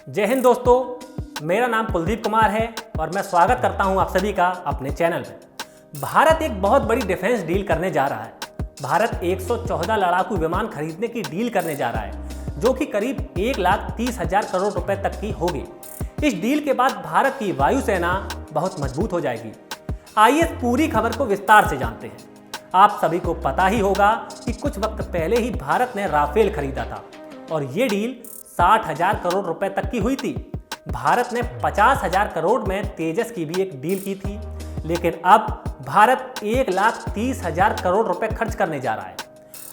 जय हिंद दोस्तों, मेरा नाम कुलदीप कुमार है और मैं स्वागत करता हूं आप सभी का अपने चैनल में। भारत एक बहुत बड़ी डिफेंस डील करने जा रहा है। भारत 114 लड़ाकू विमान खरीदने की डील करने जा रहा है, जो कि करीब 1,30,000 करोड़ रुपए तक की होगी। इस डील के बाद भारत की वायुसेना बहुत मजबूत हो जाएगी। आइए इस पूरी खबर को विस्तार से जानते हैं। आप सभी को पता ही होगा कि कुछ वक्त पहले ही भारत ने राफेल खरीदा था और ये डील 60,000 करोड़ रुपए तक की हुई थी। भारत ने 50,000 करोड़ में तेजस की भी एक डील की थी, लेकिन अब भारत 1,30,000 करोड़ रुपए खर्च करने जा रहा है।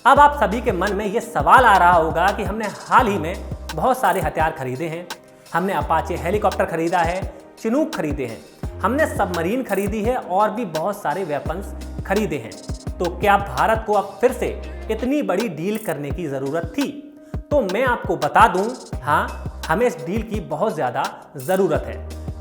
अब आप सभी के मन में ये सवाल आ रहा होगा कि हमने हाल ही में बहुत सारे हथियार खरीदे हैं। हमने अपाचे हेलीकॉप्टर खरीदा है, चिनूक खरीदे हैं, हमने सबमरीन खरीदी है और भी बहुत सारे वेपन्स खरीदे हैं। तो क्या भारत को अब फिर से इतनी बड़ी डील करने की जरूरत थी? तो मैं आपको बता दूं, हाँ, हमें इस डील की बहुत ज़्यादा ज़रूरत है,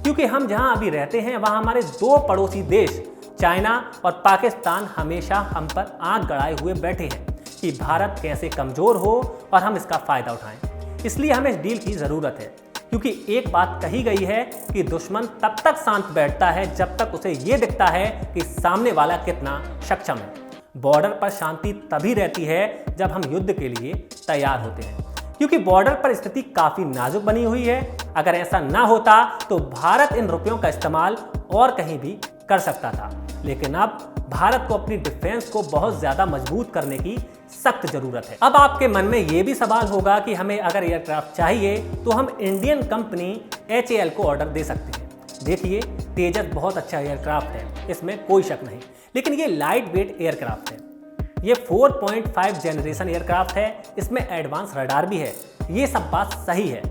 क्योंकि हम जहां अभी रहते हैं वहां हमारे दो पड़ोसी देश चाइना और पाकिस्तान हमेशा हम पर आंख गड़ाए हुए बैठे हैं कि भारत कैसे कमज़ोर हो और हम इसका फ़ायदा उठाएं। इसलिए हमें इस डील की ज़रूरत है, क्योंकि एक बात कही गई है कि दुश्मन तब तक शांत बैठता है जब तक उसे ये दिखता है कि सामने वाला कितना सक्षम है। बॉर्डर पर शांति तभी रहती है जब हम युद्ध के लिए तैयार होते हैं, क्योंकि बॉर्डर पर स्थिति काफ़ी नाजुक बनी हुई है। अगर ऐसा ना होता तो भारत इन रुपयों का इस्तेमाल और कहीं भी कर सकता था, लेकिन अब भारत को अपनी डिफेंस को बहुत ज़्यादा मजबूत करने की सख्त ज़रूरत है। अब आपके मन में ये भी सवाल होगा कि हमें अगर एयरक्राफ्ट चाहिए तो हम इंडियन कंपनी HAL को ऑर्डर दे सकते हैं। देखिए, तेजस बहुत अच्छा एयरक्राफ्ट है, इसमें कोई शक नहीं, लेकिन ये लाइट वेट एयरक्राफ्ट है। ये 4.5 जनरेशन एयरक्राफ्ट है, इसमें एडवांस रडार भी है। ये सब बात सही है,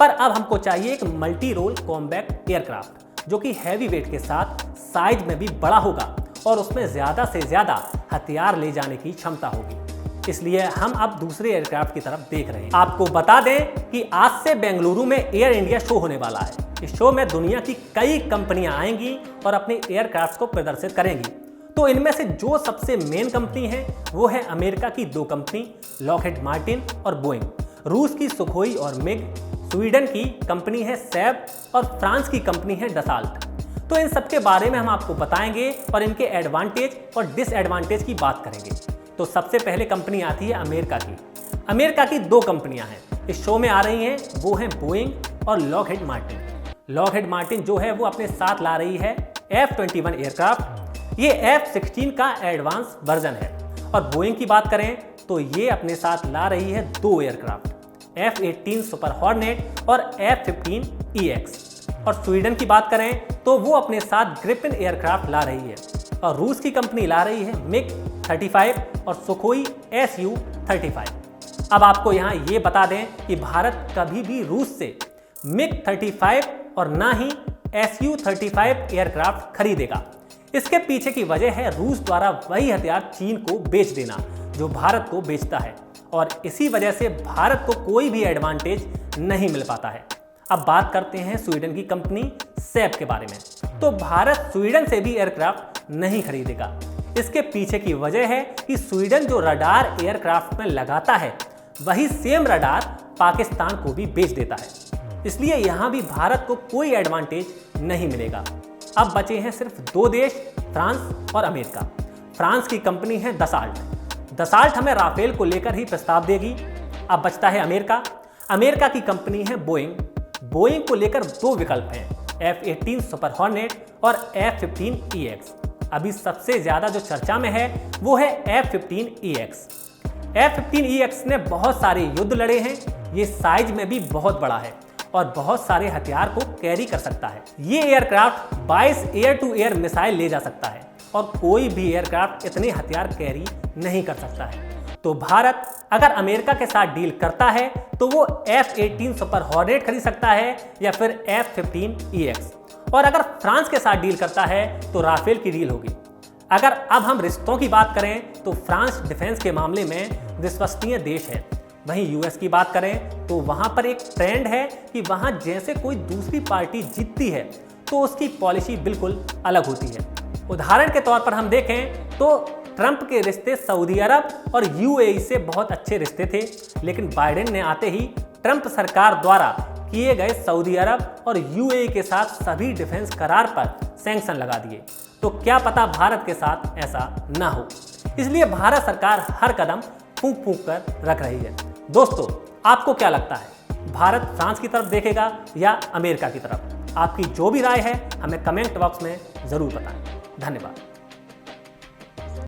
पर अब हमको चाहिए एक मल्टी रोल कॉम्बैक्ट एयरक्राफ्ट जो कि हैवी वेट के साथ साइज में भी बड़ा होगा और उसमें ज़्यादा से ज़्यादा हथियार ले जाने की क्षमता होगी। इसलिए हम अब दूसरे एयरक्राफ्ट की तरफ देख रहे हैं। आपको बता दें कि आज से बेंगलुरु में एयर इंडिया शो होने वाला है। इस शो में दुनिया की कई कंपनियां आएंगी और अपने एयरक्राफ्ट को प्रदर्शित करेंगी। तो इनमें से जो सबसे मेन कंपनी है वो है अमेरिका की दो कंपनी लॉकहीड मार्टिन और बोइंग, रूस की सुखोई और मिग, स्वीडन की कंपनी है सैब और फ्रांस की कंपनी है डसाल्ट। तो इन सब के बारे में हम आपको बताएंगे और इनके एडवांटेज और डिसएडवांटेज की बात करेंगे। तो सबसे पहले कंपनी आती है अमेरिका की। अमेरिका की दो कंपनियां हैं इस शो में आ रही हैं, वो हैं बोइंग और लॉकहीड मार्टिन। लॉकहीड मार्टिन जो है वो अपने साथ ला रही है F-21 एयरक्राफ्ट। ये F-16 का एडवांस वर्जन है। और बोइंग की बात करें तो ये अपने साथ ला रही है दो एयरक्राफ्ट, F-18 सुपर हॉर्नेट और F-15EX। और स्वीडन की बात करें तो वो अपने साथ ग्रिफिन एयरक्राफ्ट ला रही है। और रूस की कंपनी ला रही है MiG-35 और सुखोई Su-35। अब आपको यहाँ ये बता दें कि भारत कभी भी रूस से MiG-35 और ना ही Su-35 एयरक्राफ्ट खरीदेगा। इसके पीछे की वजह है रूस द्वारा वही हथियार चीन को बेच देना जो भारत को बेचता है, और इसी वजह से भारत को कोई भी एडवांटेज नहीं मिल पाता है। अब बात करते हैं स्वीडन की कंपनी सैब के बारे में। तो भारत स्वीडन से भी एयरक्राफ्ट नहीं खरीदेगा। इसके पीछे की वजह है कि स्वीडन जो रडार एयरक्राफ्ट में लगाता है वही सेम रडार पाकिस्तान को भी बेच देता है। इसलिए यहाँ भी भारत को कोई एडवांटेज नहीं मिलेगा। अब बचे हैं सिर्फ दो देश, फ्रांस और अमेरिका। फ्रांस की कंपनी है दसाल्ट। दसाल्ट हमें राफेल को लेकर ही प्रस्ताव देगी। अब बचता है अमेरिका। अमेरिका की कंपनी है बोइंग। बोइंग को लेकर दो विकल्प हैं, F-18 सुपर हॉर्नेट और F-15EX। अभी सबसे ज़्यादा जो चर्चा में है वो है F-15EX। F-15EX ने बहुत सारे युद्ध लड़े हैं। ये साइज में भी बहुत बड़ा है और बहुत सारे हथियार को कैरी कर सकता है। ये aircraft 22 air to air missile ले जा सकता है और कोई भी एयरक्राफ्ट इतने हथियार कैरी नहीं कर सकता है। तो भारत अगर अमेरिका के साथ डील करता है तो वो F-18 सुपर हॉर्नेट खरीद सकता है या फिर F-15EX, और अगर फ्रांस के साथ डील करता है तो राफेल की डील होगी। अगर अब हम रिश्तों की बात करें तो फ्रांस डिफेंस के मामले में विश्वसनीय देश है। वहीं यूएस की बात करें तो वहां पर एक ट्रेंड है कि वहां जैसे कोई दूसरी पार्टी जीतती है तो उसकी पॉलिसी बिल्कुल अलग होती है। उदाहरण के तौर पर हम देखें तो ट्रंप के रिश्ते सऊदी अरब और UAE से बहुत अच्छे रिश्ते थे, लेकिन बाइडेन ने आते ही ट्रंप सरकार द्वारा किए गए सऊदी अरब और यूएई के साथ सभी डिफेंस करार पर सैंक्शन लगा दिए, तो क्या पता भारत के साथ ऐसा ना हो। इसलिए भारत सरकार हर कदम फूंक फूंक कर रख रही है। दोस्तों, आपको क्या लगता है, भारत फ्रांस की तरफ देखेगा या अमेरिका की तरफ? आपकी जो भी राय है हमें कमेंट बॉक्स में जरूर बताएं। धन्यवाद।